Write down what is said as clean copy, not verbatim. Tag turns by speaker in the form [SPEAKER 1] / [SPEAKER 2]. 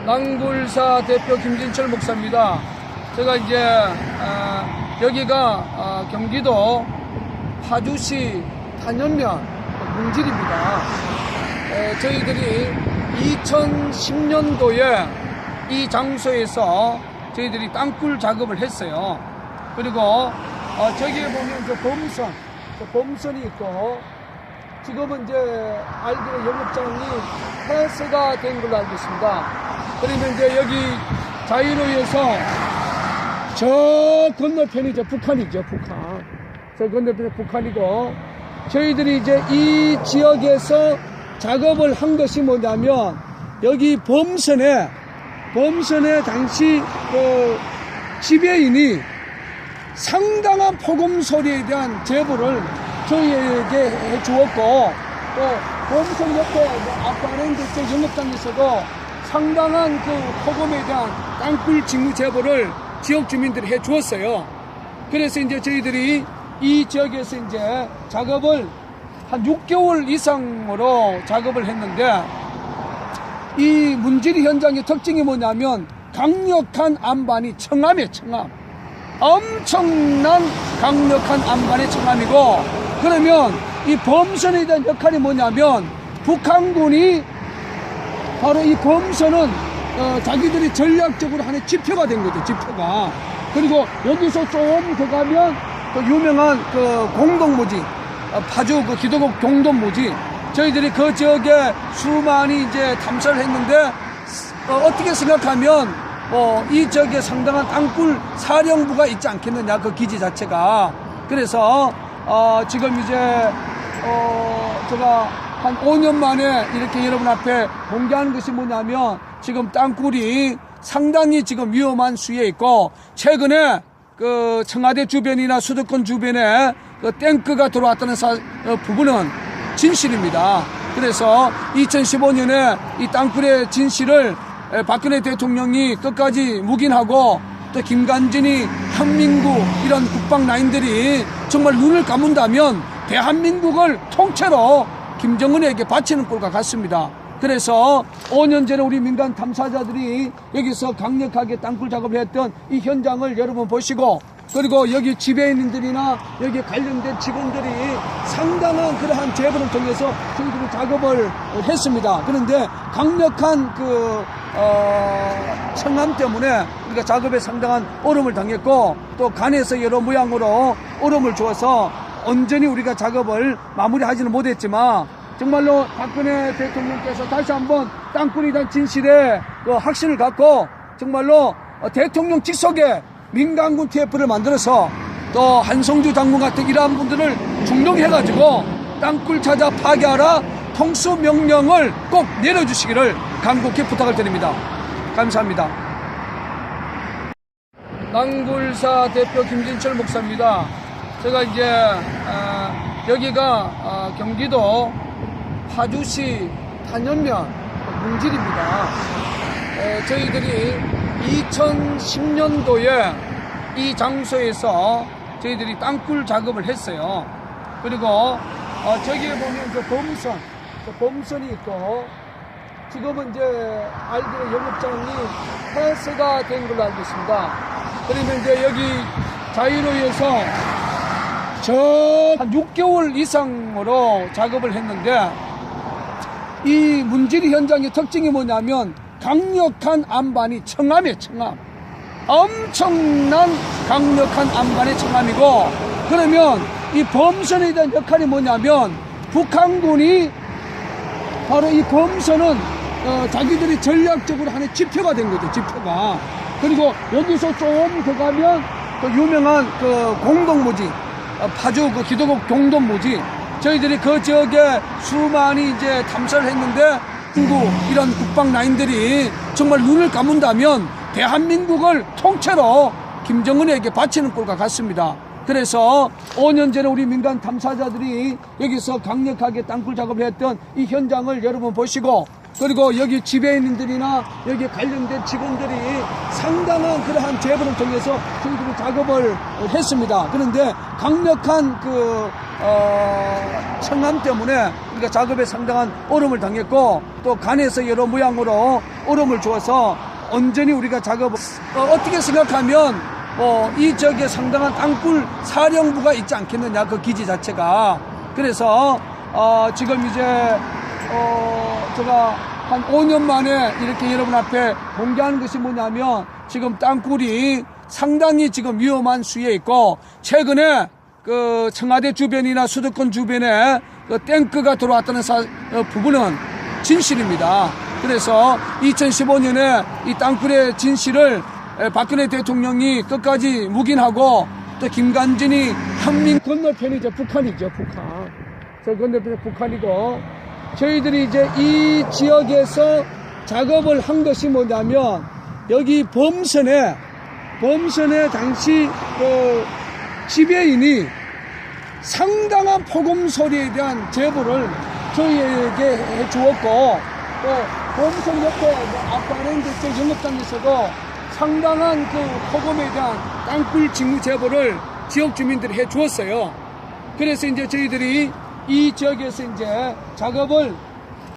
[SPEAKER 1] 낭굴사 대표 김진철 목사입니다. 제가 이제 여기가 경기도 파주시 탄현면 문질입니다. 저희들이 2010년도에 이 장소에서 저희들이 땅굴 작업을 했어요. 그리고 저기에 보면 범선이 있고, 지금은 이제 알기로 영업장이 폐쇄가 된 걸로 알고 있습니다. 그러면 이제 여기 자유로에서 저 건너편이 북한이죠, 북한. 저 건너편이 북한이고, 저희들이 이제 이 지역에서 작업을 한 것이 뭐냐면, 여기 범선에 당시 그 지배인이 상당한 폭음 소리에 대한 제보를 저희에게 해주었고, 또 범선 옆에 아파트랜드 쪽 영업장에서도 상당한 그 폭음에 대한 땅굴 직무 제보를 지역 주민들이 해주었어요. 그래서 이제 저희들이 이 지역에서 이제 작업을 한 6개월 이상으로 작업을 했는데, 이 문지리 현장의 특징이 뭐냐면 강력한 안반이 청암이에요. 청암. 엄청난 강력한 안반의 청암이고, 그러면 이 범선에 대한 역할이 뭐냐면, 북한군이 바로 이 범선은 자기들이 전략적으로 하는 지표가 된 거죠. 지표가. 그리고 여기서 좀 더 가면 그 유명한 그 공동모지, 파주 그 기도국 공동모지, 저희들이 그 지역에 수많이 이제 탐사를 했는데, 어떻게 생각하면 이 지역에 상당한 땅굴 사령부가 있지 않겠느냐, 그 기지 자체가. 그래서 지금 이제 제가 한 5년 만에 이렇게 여러분 앞에 공개하는 것이 뭐냐면, 지금 땅굴이 상당히 지금 위험한 수위에 있고, 최근에 그 청와대 주변이나 수도권 주변에 그 탱크가 들어왔다는 부분은 진실입니다. 그래서 2015년에 이 땅굴의 진실을 박근혜 대통령이 끝까지 묵인하고, 또 김관진이, 현민구 이런 국방 라인들이 정말 눈을 감은다면 대한민국을 통째로 김정은에게 바치는 꼴과 같습니다. 그래서 5년 전에 우리 민간 탐사자들이 여기서 강력하게 땅굴 작업을 했던 이 현장을 여러분 보시고, 그리고 여기 지배인들이나 여기 관련된 직원들이 상당한 그러한 제보를 통해서 저희들이 작업을 했습니다. 그런데 강력한 그 청암 때문에 우리가 작업에 상당한 어려움을 당했고, 또 간에서 여러 모양으로 어려움을 주어서 온전히 우리가 작업을 마무리하지는 못했지만, 정말로 박근혜 대통령께서 다시 한번 땅굴에 대한 진실에 그 확신을 갖고, 정말로 대통령 직속에 민간군 TF를 만들어서, 또 한성주 장군 같은 이러한 분들을 중동해가지고 땅굴 찾아 파괴하라 통수 명령을 꼭 내려주시기를 간곡히 부탁을 드립니다. 감사합니다. 낭굴사 대표 김진철 목사입니다. 제가 이제 여기가 경기도 파주시 탄현면 문질입니다. 저희들이 2010년도에 이 장소에서 저희들이 땅굴 작업을 했어요. 그리고 저기에 보면 범선이 있고, 지금은 이제 알기로 영업장이 폐쇄가 된 걸로 알고 있습니다. 그러면 이제 여기 자유로에서 한 6개월 이상으로 작업을 했는데, 이 문지리 현장의 특징이 뭐냐면 강력한 안반이 청암이에요. 청암. 엄청난 강력한 안반의 청암이고, 그러면 이 범선에 대한 역할이 뭐냐면, 북한군이 바로 이 범선은 자기들이 전략적으로 하는 지표가 된 거죠. 지표가. 그리고 여기서 좀 더 가면 그 유명한 그 공동모지, 파주 그 기도국 공동모지, 저희들이 그 지역에 수많이 이제 탐사를 했는데, 이런 국방 라인들이 정말 눈을 감은다면 대한민국을 통째로 김정은에게 바치는 꼴과 같습니다. 그래서 5년 전에 우리 민간 탐사자들이 여기서 강력하게 땅굴 작업을 했던 이 현장을 여러분 보시고, 그리고 여기 지배인들이나 여기 관련된 직원들이 상당한 그러한 제보를 통해서 저희들이 작업을 했습니다. 그런데 강력한 그 청암 때문에 우리가 작업에 상당한 어려움을 당했고 또 간에서 여러 모양으로 어려움을 주어서 온전히 우리가 작업을 어떻게 생각하면 이 지역에 상당한 땅굴 사령부가 있지 않겠느냐, 그 기지 자체가. 그래서 지금 이제 제가 한 5년 만에 이렇게 여러분 앞에 공개하는 것이 뭐냐면 지금 땅굴이 상당히 지금 위험한 수위에 있고 최근에 그 청와대 주변이나 수도권 주변에 그 탱크가 들어왔다는 부분은 진실입니다. 그래서 2015년에 이 땅굴의 진실을 박근혜 대통령이 끝까지 묵인하고 또 김관진이 한민 건너편이죠. 북한이죠. 북한. 저 건너편이 북한이고 저희들이 이제 이 지역에서 작업을 한 것이 뭐냐면 여기 범선에 당시 그 지배인이 상당한 폭음 소리에 대한 제보를 저희에게 해 주었고 또 범선 옆에 아파트랜드 쪽 영업장에서도 상당한 그 폭음에 대한 땅굴 징후 제보를 지역 주민들이 해 주었어요. 그래서 이제 저희들이 이 지역에서 이제 작업을